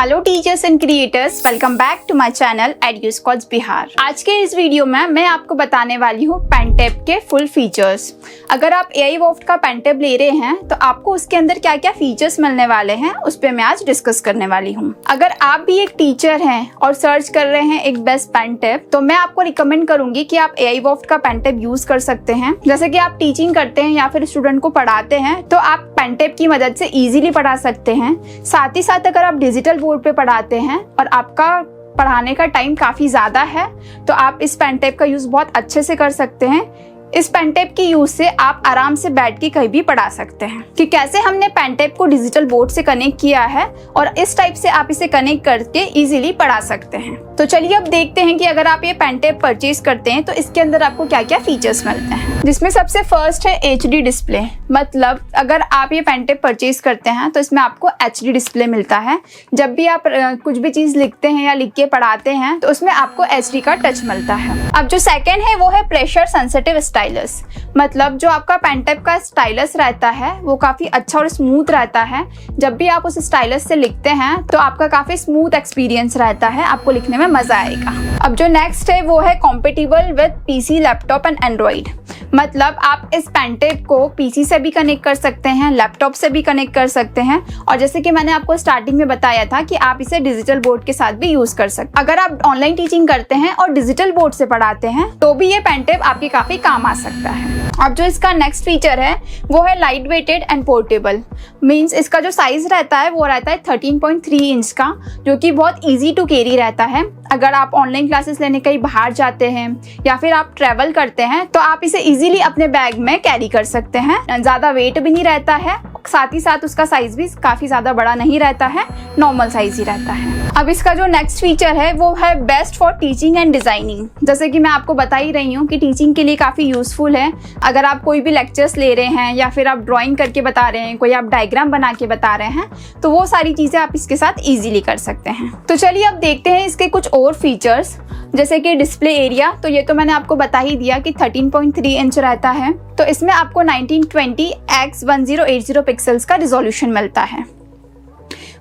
Hello teachers and creators, welcome back to my channel Eduscotch Bihar. आज के इस video में मैं आपको बताने वाली हूँ पेनटैब के फुल फीचर्स। अगर आप AI Voft का पेनटैब ले रहे हैं तो आपको उसके अंदर क्या क्या फीचर्स मिलने वाले हैं उस पर मैं आज डिस्कस करने वाली हूँ। अगर आप भी एक टीचर हैं और सर्च कर रहे हैं एक बेस्ट पेनटैब, तो मैं आपको रिकमेंड करूंगी कि आप AI Voft का पेनटैब यूज कर सकते हैं। जैसे कि आप टीचिंग करते हैं या फिर स्टूडेंट को पढ़ाते हैं तो आप पेनटैब की मदद से इजीली पढ़ा सकते हैं। साथ ही साथ अगर आप डिजिटल बोर्ड पे पढ़ाते हैं और आपका पढ़ाने का टाइम काफ़ी ज़्यादा है तो आप इस पेनटैब का यूज़ बहुत अच्छे से कर सकते हैं। इस पेनटैब की यूज से आप आराम से बैठ के कहीं भी पढ़ा सकते हैं। कि कैसे हमने पेनटैब को डिजिटल बोर्ड से कनेक्ट किया है और इस टाइप से आप इसे कनेक्ट करके इजीली पढ़ा सकते हैं। तो चलिए अब देखते हैं कि अगर आप ये पेनटैब परचेज करते हैं तो इसके अंदर आपको क्या क्या फीचर्स मिलते हैं, जिसमें सबसे फर्स्ट है HD डिस्प्ले। मतलब अगर आप ये पेनटैब परचेज करते हैं तो इसमें आपको HD डिस्प्ले मिलता है। जब भी आप कुछ भी चीज़ लिखते हैं या लिख के पढ़ाते हैं तो उसमें आपको HD का टच मिलता है। अब जो सेकेंड है वो है प्रेशर सेंसिटिव स्टाइलस। मतलब जो आपका पेनटैब का स्टाइलस रहता है वो काफ़ी अच्छा और स्मूथ रहता है। जब भी आप उस स्टाइलस से लिखते हैं तो आपका काफ़ी स्मूथ एक्सपीरियंस रहता है, आपको लिखने में मज़ा आएगा। अब जो नेक्स्ट है वो है compatible with PC, laptop and Android. मतलब आप इस पेनटैब को PC से भी कनेक्ट कर सकते हैं, लैपटॉप से भी कनेक्ट कर सकते हैं, और जैसे कि मैंने आपको स्टार्टिंग में बताया था कि आप इसे डिजिटल बोर्ड के साथ भी यूज कर सकते हैं। अगर आप ऑनलाइन टीचिंग करते हैं और डिजिटल बोर्ड से पढ़ाते हैं तो भी ये पेनटैब आपके काफी काम आ सकता है। अब जो इसका नेक्स्ट फीचर है वो है light weighted and portable. Means इसका जो साइज रहता है वो रहता है 13.3 इंच का, जो कि बहुत ईजी टू कैरी रहता है। अगर आप ऑनलाइन क्लासेस लेने कहीं बाहर जाते हैं या फिर आप ट्रैवल करते हैं तो आप इसे इजीली अपने बैग में कैरी कर सकते हैं। ज़्यादा वेट भी नहीं रहता है, साथ ही साथ उसका साइज भी काफ़ी ज़्यादा बड़ा नहीं रहता है, नॉर्मल साइज ही रहता है। अब इसका जो नेक्स्ट फीचर है वो है best for teaching and designing. जैसे कि मैं आपको बता ही रही हूँ कि टीचिंग के लिए काफ़ी यूज़फुल है। अगर आप कोई भी लेक्चर्स ले रहे हैं या फिर आप ड्राइंग करके बता रहे हैं, कोई आप डायग्राम बना के बता रहे हैं, तो वो सारी चीज़ें आप इसके साथ ईजिली कर सकते हैं। तो चलिए अब देखते हैं इसके कुछ और फीचर्स। जैसे कि डिस्प्ले एरिया, तो ये तो मैंने आपको बता ही दिया कि 13.3 इंच रहता है। तो इसमें आपको 1920x1080 पिक्सल्स का रिजोल्यूशन मिलता है।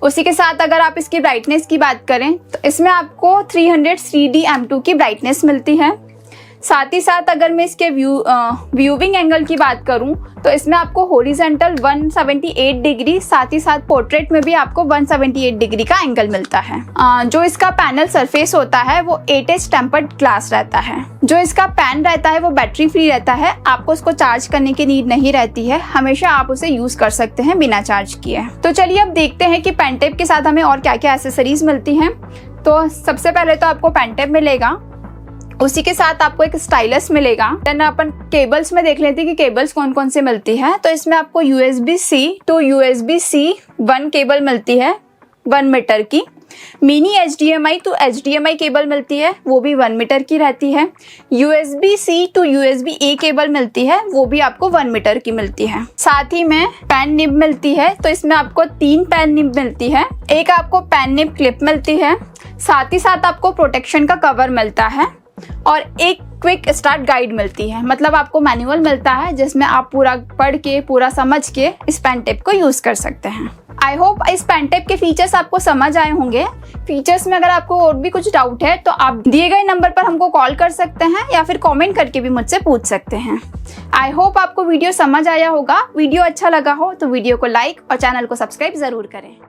उसी के साथ अगर आप इसकी ब्राइटनेस की बात करें तो इसमें आपको 300 3D M2 की ब्राइटनेस मिलती है। साथ ही साथ अगर मैं इसके व्यूइंग एंगल की बात करूं तो इसमें आपको हॉरिजॉन्टल 178 डिग्री, साथ ही साथ पोर्ट्रेट में भी आपको 178 डिग्री का एंगल मिलता है। जो इसका पैनल सरफेस होता है वो 8H टेम्पर्ड ग्लास रहता है। जो इसका पैन रहता है वो बैटरी फ्री रहता है, आपको उसको चार्ज करने की नीड नहीं रहती है, हमेशा आप उसे यूज कर सकते हैं बिना चार्ज किए। तो चलिए अब देखते हैं कि पेनटैब के साथ हमें और क्या क्या एसेसरीज मिलती हैं। तो सबसे पहले तो आपको पेनटैब मिलेगा, उसी के साथ आपको एक स्टाइलस मिलेगा। देन अपन केबल्स में देख लेते हैं कि केबल्स कौन कौन से मिलती है। तो इसमें आपको USB-C to USB-C 1 केबल मिलती है 1 मीटर की। Mini HDMI to HDMI cable मिलती है, वो भी 1 मीटर की रहती है। USB-C to USB-A केबल मिलती है, वो भी आपको 1 मीटर की मिलती है। साथ ही में पेन निब मिलती है, तो इसमें आपको 3 पेन निब मिलती है। एक आपको पेन निब क्लिप मिलती है, साथ ही साथ आपको प्रोटेक्शन का कवर मिलता है और एक क्विक स्टार्ट गाइड मिलती है। मतलब आपको मैनुअल मिलता है जिसमें आप पूरा पढ़ के, पूरा समझ के इस पेनटैब को यूज कर सकते हैं। आई होप इस पेनटैब के फीचर्स आपको समझ आए होंगे। फीचर्स में अगर आपको और भी कुछ डाउट है तो आप दिए गए नंबर पर हमको कॉल कर सकते हैं या फिर कमेंट करके भी मुझसे पूछ सकते हैं। आई होप आपको वीडियो समझ आया होगा। वीडियो अच्छा लगा हो तो वीडियो को लाइक और चैनल को सब्सक्राइब जरूर करें।